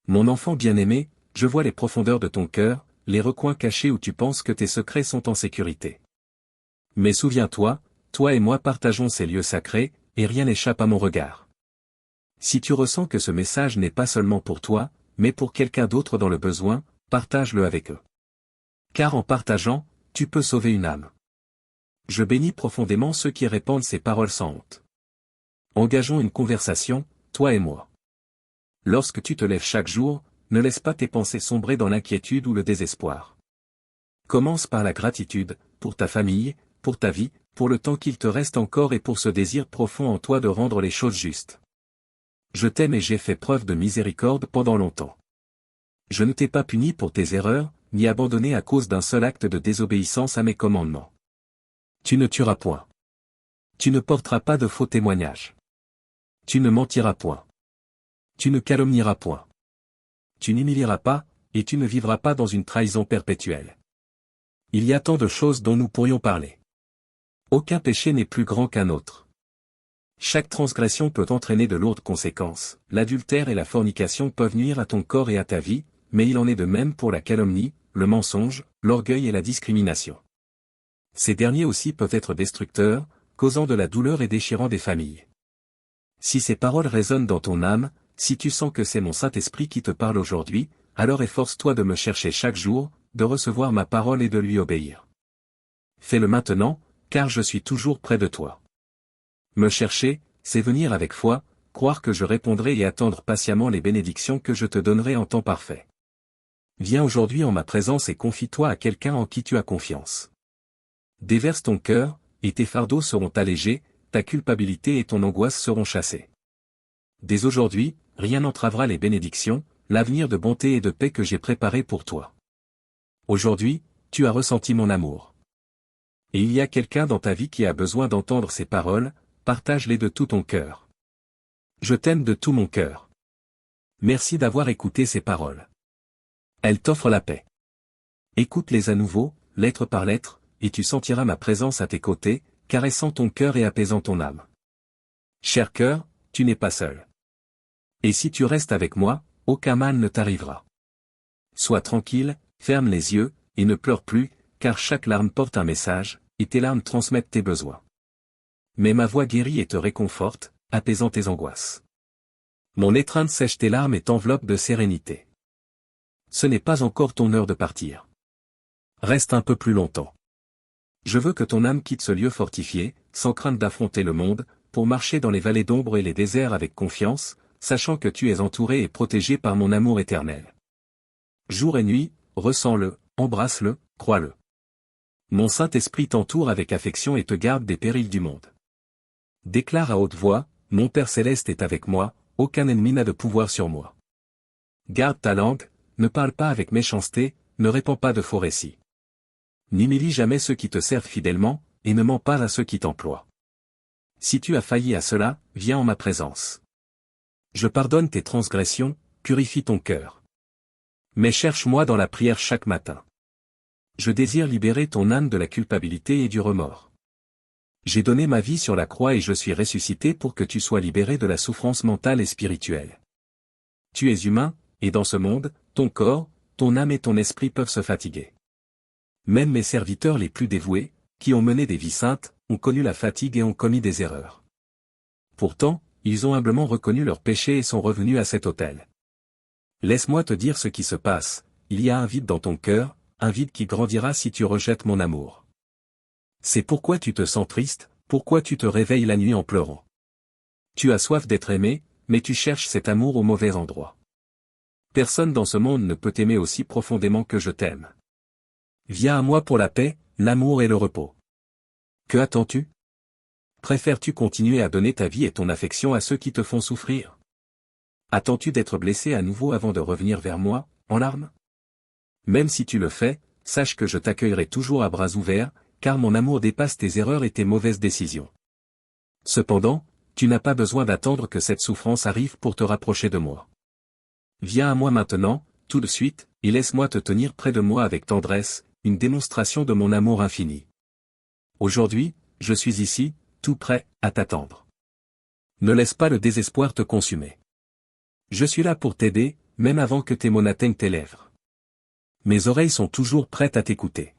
Mon enfant bien-aimé, je vois les profondeurs de ton cœur, les recoins cachés où tu penses que tes secrets sont en sécurité. Mais souviens-toi, toi et moi partageons ces lieux sacrés, et rien n'échappe à mon regard. Si tu ressens que ce message n'est pas seulement pour toi, mais pour quelqu'un d'autre dans le besoin, partage-le avec eux. Car en partageant, tu peux sauver une âme. Je bénis profondément ceux qui répandent ces paroles sans honte. Engageons une conversation, toi et moi. Lorsque tu te lèves chaque jour, ne laisse pas tes pensées sombrer dans l'inquiétude ou le désespoir. Commence par la gratitude, pour ta famille, pour ta vie, pour le temps qu'il te reste encore et pour ce désir profond en toi de rendre les choses justes. Je t'aime et j'ai fait preuve de miséricorde pendant longtemps. Je ne t'ai pas puni pour tes erreurs, ni abandonné à cause d'un seul acte de désobéissance à mes commandements. Tu ne tueras point. Tu ne porteras pas de faux témoignages. Tu ne mentiras point. Tu ne calomnieras point. Tu n'humilieras pas, et tu ne vivras pas dans une trahison perpétuelle. Il y a tant de choses dont nous pourrions parler. Aucun péché n'est plus grand qu'un autre. Chaque transgression peut entraîner de lourdes conséquences, l'adultère et la fornication peuvent nuire à ton corps et à ta vie, mais il en est de même pour la calomnie, le mensonge, l'orgueil et la discrimination. Ces derniers aussi peuvent être destructeurs, causant de la douleur et déchirant des familles. Si ces paroles résonnent dans ton âme, si tu sens que c'est mon Saint-Esprit qui te parle aujourd'hui, alors efforce-toi de me chercher chaque jour, de recevoir ma parole et de lui obéir. Fais-le maintenant, car je suis toujours près de toi. Me chercher, c'est venir avec foi, croire que je répondrai et attendre patiemment les bénédictions que je te donnerai en temps parfait. Viens aujourd'hui en ma présence et confie-toi à quelqu'un en qui tu as confiance. Déverse ton cœur, et tes fardeaux seront allégés, ta culpabilité et ton angoisse seront chassées. Dès aujourd'hui, rien n'entravera les bénédictions, l'avenir de bonté et de paix que j'ai préparé pour toi. Aujourd'hui, tu as ressenti mon amour. Et il y a quelqu'un dans ta vie qui a besoin d'entendre ces paroles, partage-les de tout ton cœur. Je t'aime de tout mon cœur. Merci d'avoir écouté ces paroles. Elles t'offrent la paix. Écoute-les à nouveau, lettre par lettre, et tu sentiras ma présence à tes côtés, caressant ton cœur et apaisant ton âme. Cher cœur, tu n'es pas seul. Et si tu restes avec moi, aucun mal ne t'arrivera. Sois tranquille, ferme les yeux, et ne pleure plus, car chaque larme porte un message, et tes larmes transmettent tes besoins. Mais ma voix guérit et te réconforte, apaisant tes angoisses. Mon étreinte sèche tes larmes et t'enveloppe de sérénité. Ce n'est pas encore ton heure de partir. Reste un peu plus longtemps. Je veux que ton âme quitte ce lieu fortifié, sans crainte d'affronter le monde, pour marcher dans les vallées d'ombre et les déserts avec confiance, sachant que tu es entouré et protégé par mon amour éternel. Jour et nuit, ressens-le, embrasse-le, crois-le. Mon Saint-Esprit t'entoure avec affection et te garde des périls du monde. Déclare à haute voix, mon Père Céleste est avec moi, aucun ennemi n'a de pouvoir sur moi. Garde ta langue, ne parle pas avec méchanceté, ne répands pas de faux récits. N'humilie jamais ceux qui te servent fidèlement, et ne mens pas à ceux qui t'emploient. Si tu as failli à cela, viens en ma présence. Je pardonne tes transgressions, purifie ton cœur. Mais cherche-moi dans la prière chaque matin. Je désire libérer ton âme de la culpabilité et du remords. J'ai donné ma vie sur la croix et je suis ressuscité pour que tu sois libéré de la souffrance mentale et spirituelle. Tu es humain, et dans ce monde, ton corps, ton âme et ton esprit peuvent se fatiguer. Même mes serviteurs les plus dévoués, qui ont mené des vies saintes, ont connu la fatigue et ont commis des erreurs. Pourtant, ils ont humblement reconnu leurs péchés et sont revenus à cet autel. Laisse-moi te dire ce qui se passe, il y a un vide dans ton cœur, un vide qui grandira si tu rejettes mon amour. C'est pourquoi tu te sens triste, pourquoi tu te réveilles la nuit en pleurant. Tu as soif d'être aimé, mais tu cherches cet amour au mauvais endroit. Personne dans ce monde ne peut t'aimer aussi profondément que je t'aime. Viens à moi pour la paix, l'amour et le repos. Que attends-tu? Préfères-tu continuer à donner ta vie et ton affection à ceux qui te font souffrir? Attends-tu d'être blessé à nouveau avant de revenir vers moi, en larmes? Même si tu le fais, sache que je t'accueillerai toujours à bras ouverts, car mon amour dépasse tes erreurs et tes mauvaises décisions. Cependant, tu n'as pas besoin d'attendre que cette souffrance arrive pour te rapprocher de moi. Viens à moi maintenant, tout de suite, et laisse-moi te tenir près de moi avec tendresse, une démonstration de mon amour infini. Aujourd'hui, je suis ici, tout prêt, à t'attendre. Ne laisse pas le désespoir te consumer. Je suis là pour t'aider, même avant que tes mots n'atteignent tes lèvres. Mes oreilles sont toujours prêtes à t'écouter.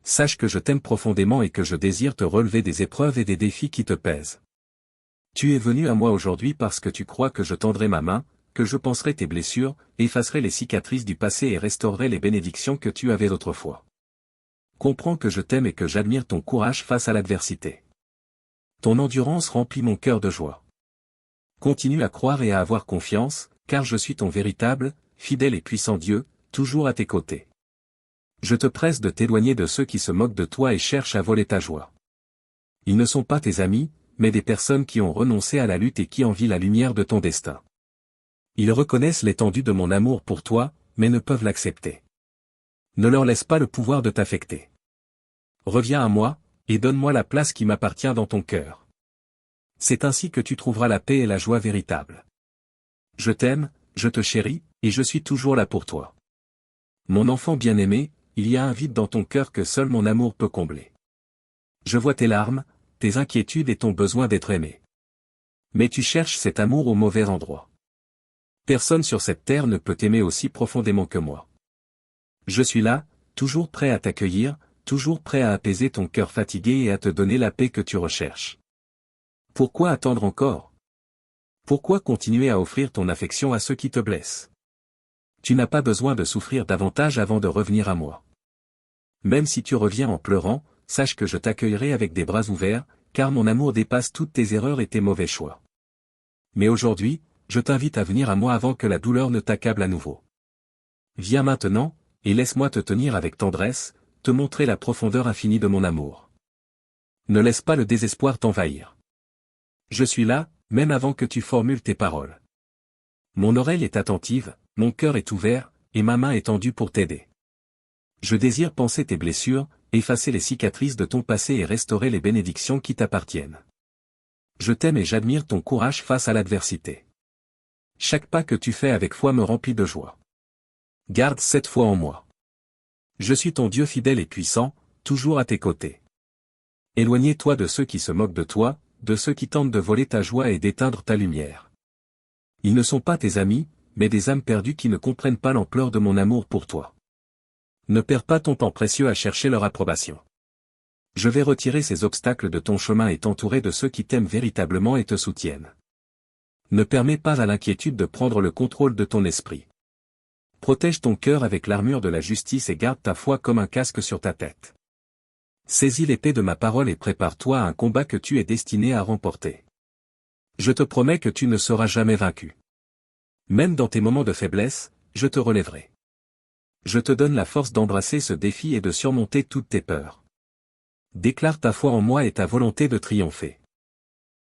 Sache que je t'aime profondément et que je désire te relever des épreuves et des défis qui te pèsent. Tu es venu à moi aujourd'hui parce que tu crois que je tendrai ma main, que je panserai tes blessures, effacerai les cicatrices du passé et restaurerai les bénédictions que tu avais autrefois. Comprends que je t'aime et que j'admire ton courage face à l'adversité. Ton endurance remplit mon cœur de joie. Continue à croire et à avoir confiance, car je suis ton véritable, fidèle et puissant Dieu, toujours à tes côtés. Je te presse de t'éloigner de ceux qui se moquent de toi et cherchent à voler ta joie. Ils ne sont pas tes amis, mais des personnes qui ont renoncé à la lutte et qui envient la lumière de ton destin. Ils reconnaissent l'étendue de mon amour pour toi, mais ne peuvent l'accepter. Ne leur laisse pas le pouvoir de t'affecter. Reviens à moi, et donne-moi la place qui m'appartient dans ton cœur. C'est ainsi que tu trouveras la paix et la joie véritable. Je t'aime, je te chéris, et je suis toujours là pour toi. Mon enfant bien-aimé, il y a un vide dans ton cœur que seul mon amour peut combler. Je vois tes larmes, tes inquiétudes et ton besoin d'être aimé. Mais tu cherches cet amour au mauvais endroit. Personne sur cette terre ne peut t'aimer aussi profondément que moi. Je suis là, toujours prêt à t'accueillir, toujours prêt à apaiser ton cœur fatigué et à te donner la paix que tu recherches. Pourquoi attendre encore? Pourquoi continuer à offrir ton affection à ceux qui te blessent? Tu n'as pas besoin de souffrir davantage avant de revenir à moi. Même si tu reviens en pleurant, sache que je t'accueillerai avec des bras ouverts, car mon amour dépasse toutes tes erreurs et tes mauvais choix. Mais aujourd'hui, je t'invite à venir à moi avant que la douleur ne t'accable à nouveau. Viens maintenant, et laisse-moi te tenir avec tendresse, te montrer la profondeur infinie de mon amour. Ne laisse pas le désespoir t'envahir. Je suis là, même avant que tu formules tes paroles. Mon oreille est attentive, mon cœur est ouvert, et ma main est tendue pour t'aider. Je désire panser tes blessures, effacer les cicatrices de ton passé et restaurer les bénédictions qui t'appartiennent. Je t'aime et j'admire ton courage face à l'adversité. Chaque pas que tu fais avec foi me remplit de joie. Garde cette foi en moi. Je suis ton Dieu fidèle et puissant, toujours à tes côtés. Éloigne-toi de ceux qui se moquent de toi, de ceux qui tentent de voler ta joie et d'éteindre ta lumière. Ils ne sont pas tes amis, mais des âmes perdues qui ne comprennent pas l'ampleur de mon amour pour toi. Ne perds pas ton temps précieux à chercher leur approbation. Je vais retirer ces obstacles de ton chemin et t'entourer de ceux qui t'aiment véritablement et te soutiennent. Ne permets pas à l'inquiétude de prendre le contrôle de ton esprit. Protège ton cœur avec l'armure de la justice et garde ta foi comme un casque sur ta tête. Saisis l'épée de ma parole et prépare-toi à un combat que tu es destiné à remporter. Je te promets que tu ne seras jamais vaincu. Même dans tes moments de faiblesse, je te relèverai. Je te donne la force d'embrasser ce défi et de surmonter toutes tes peurs. Déclare ta foi en moi et ta volonté de triompher.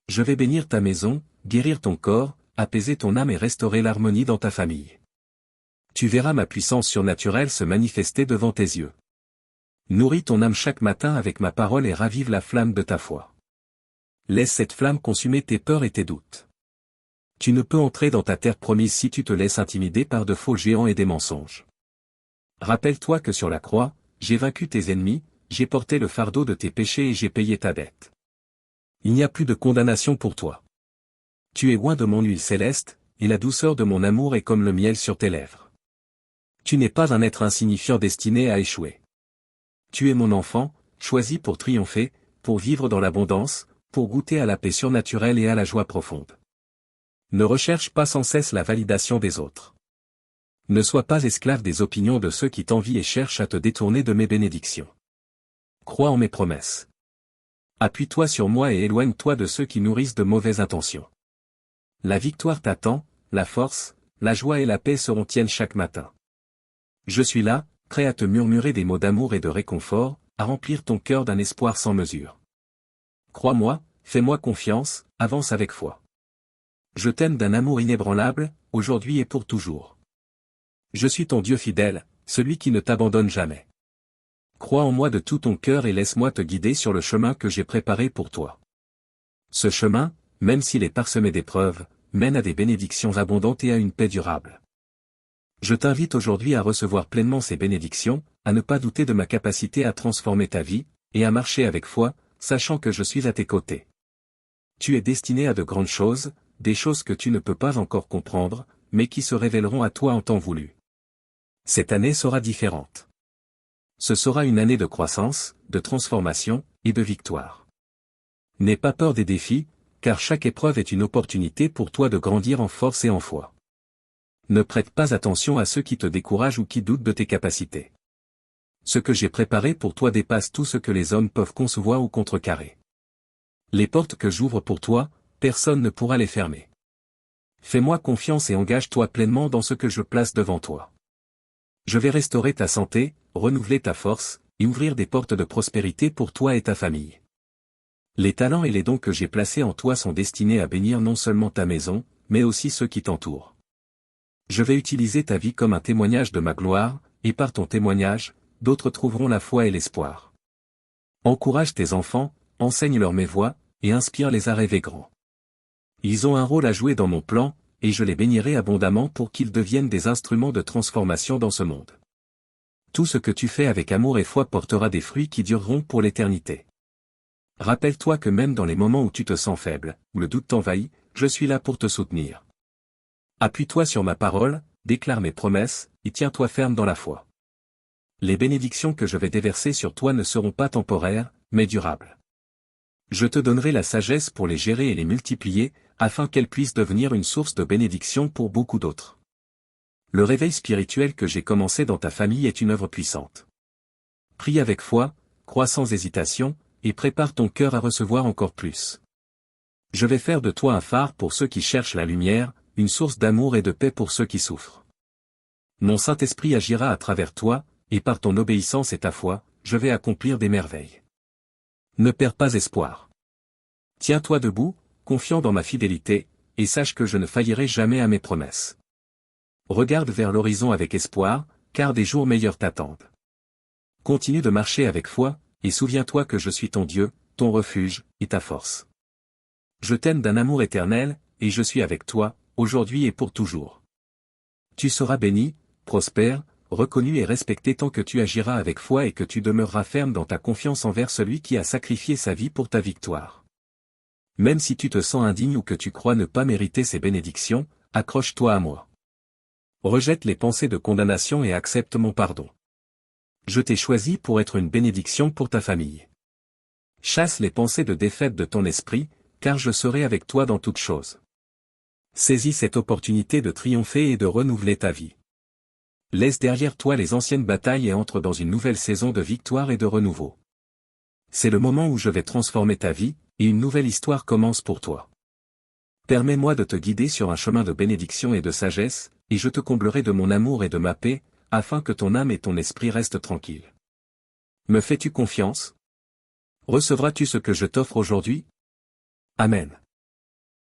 Je vais bénir ta maison, guérir ton corps, apaiser ton âme et restaurer l'harmonie dans ta famille. Tu verras ma puissance surnaturelle se manifester devant tes yeux. Nourris ton âme chaque matin avec ma parole et ravive la flamme de ta foi. Laisse cette flamme consumer tes peurs et tes doutes. Tu ne peux entrer dans ta terre promise si tu te laisses intimider par de faux géants et des mensonges. Rappelle-toi que sur la croix, j'ai vaincu tes ennemis, j'ai porté le fardeau de tes péchés et j'ai payé ta dette. Il n'y a plus de condamnation pour toi. Tu es loin de mon huile céleste, et la douceur de mon amour est comme le miel sur tes lèvres. Tu n'es pas un être insignifiant destiné à échouer. Tu es mon enfant, choisi pour triompher, pour vivre dans l'abondance, pour goûter à la paix surnaturelle et à la joie profonde. Ne recherche pas sans cesse la validation des autres. Ne sois pas esclave des opinions de ceux qui t'envient et cherchent à te détourner de mes bénédictions. Crois en mes promesses. Appuie-toi sur moi et éloigne-toi de ceux qui nourrissent de mauvaises intentions. La victoire t'attend, la force, la joie et la paix seront tiennes chaque matin. Je suis là, prêt à te murmurer des mots d'amour et de réconfort, à remplir ton cœur d'un espoir sans mesure. Crois-moi, fais-moi confiance, avance avec foi. Je t'aime d'un amour inébranlable, aujourd'hui et pour toujours. Je suis ton Dieu fidèle, celui qui ne t'abandonne jamais. Crois en moi de tout ton cœur et laisse-moi te guider sur le chemin que j'ai préparé pour toi. Ce chemin, même s'il est parsemé d'épreuves, mène à des bénédictions abondantes et à une paix durable. Je t'invite aujourd'hui à recevoir pleinement ces bénédictions, à ne pas douter de ma capacité à transformer ta vie, et à marcher avec foi, sachant que je suis à tes côtés. Tu es destiné à de grandes choses, des choses que tu ne peux pas encore comprendre, mais qui se révéleront à toi en temps voulu. Cette année sera différente. Ce sera une année de croissance, de transformation, et de victoire. N'aie pas peur des défis, car chaque épreuve est une opportunité pour toi de grandir en force et en foi. Ne prête pas attention à ceux qui te découragent ou qui doutent de tes capacités. Ce que j'ai préparé pour toi dépasse tout ce que les hommes peuvent concevoir ou contrecarrer. Les portes que j'ouvre pour toi, personne ne pourra les fermer. Fais-moi confiance et engage-toi pleinement dans ce que je place devant toi. Je vais restaurer ta santé, renouveler ta force, et ouvrir des portes de prospérité pour toi et ta famille. Les talents et les dons que j'ai placés en toi sont destinés à bénir non seulement ta maison, mais aussi ceux qui t'entourent. Je vais utiliser ta vie comme un témoignage de ma gloire, et par ton témoignage, d'autres trouveront la foi et l'espoir. Encourage tes enfants, enseigne-leur mes voies, et inspire-les à rêver grand. Ils ont un rôle à jouer dans mon plan, et je les bénirai abondamment pour qu'ils deviennent des instruments de transformation dans ce monde. Tout ce que tu fais avec amour et foi portera des fruits qui dureront pour l'éternité. Rappelle-toi que même dans les moments où tu te sens faible, où le doute t'envahit, je suis là pour te soutenir. Appuie-toi sur ma parole, déclare mes promesses, et tiens-toi ferme dans la foi. Les bénédictions que je vais déverser sur toi ne seront pas temporaires, mais durables. Je te donnerai la sagesse pour les gérer et les multiplier, afin qu'elles puissent devenir une source de bénédiction pour beaucoup d'autres. Le réveil spirituel que j'ai commencé dans ta famille est une œuvre puissante. Prie avec foi, crois sans hésitation, et prépare ton cœur à recevoir encore plus. Je vais faire de toi un phare pour ceux qui cherchent la lumière, une source d'amour et de paix pour ceux qui souffrent. Mon Saint-Esprit agira à travers toi, et par ton obéissance et ta foi, je vais accomplir des merveilles. Ne perds pas espoir. Tiens-toi debout, confiant dans ma fidélité, et sache que je ne faillirai jamais à mes promesses. Regarde vers l'horizon avec espoir, car des jours meilleurs t'attendent. Continue de marcher avec foi, et souviens-toi que je suis ton Dieu, ton refuge, et ta force. Je t'aime d'un amour éternel, et je suis avec toi, aujourd'hui et pour toujours. Tu seras béni, prospère, reconnu et respecté tant que tu agiras avec foi et que tu demeureras ferme dans ta confiance envers celui qui a sacrifié sa vie pour ta victoire. Même si tu te sens indigne ou que tu crois ne pas mériter ces bénédictions, accroche-toi à moi. Rejette les pensées de condamnation et accepte mon pardon. Je t'ai choisi pour être une bénédiction pour ta famille. Chasse les pensées de défaite de ton esprit, car je serai avec toi dans toutes choses. Saisis cette opportunité de triompher et de renouveler ta vie. Laisse derrière toi les anciennes batailles et entre dans une nouvelle saison de victoire et de renouveau. C'est le moment où je vais transformer ta vie, et une nouvelle histoire commence pour toi. Permets-moi de te guider sur un chemin de bénédiction et de sagesse, et je te comblerai de mon amour et de ma paix, afin que ton âme et ton esprit restent tranquilles. Me fais-tu confiance? Recevras-tu ce que je t'offre aujourd'hui? Amen.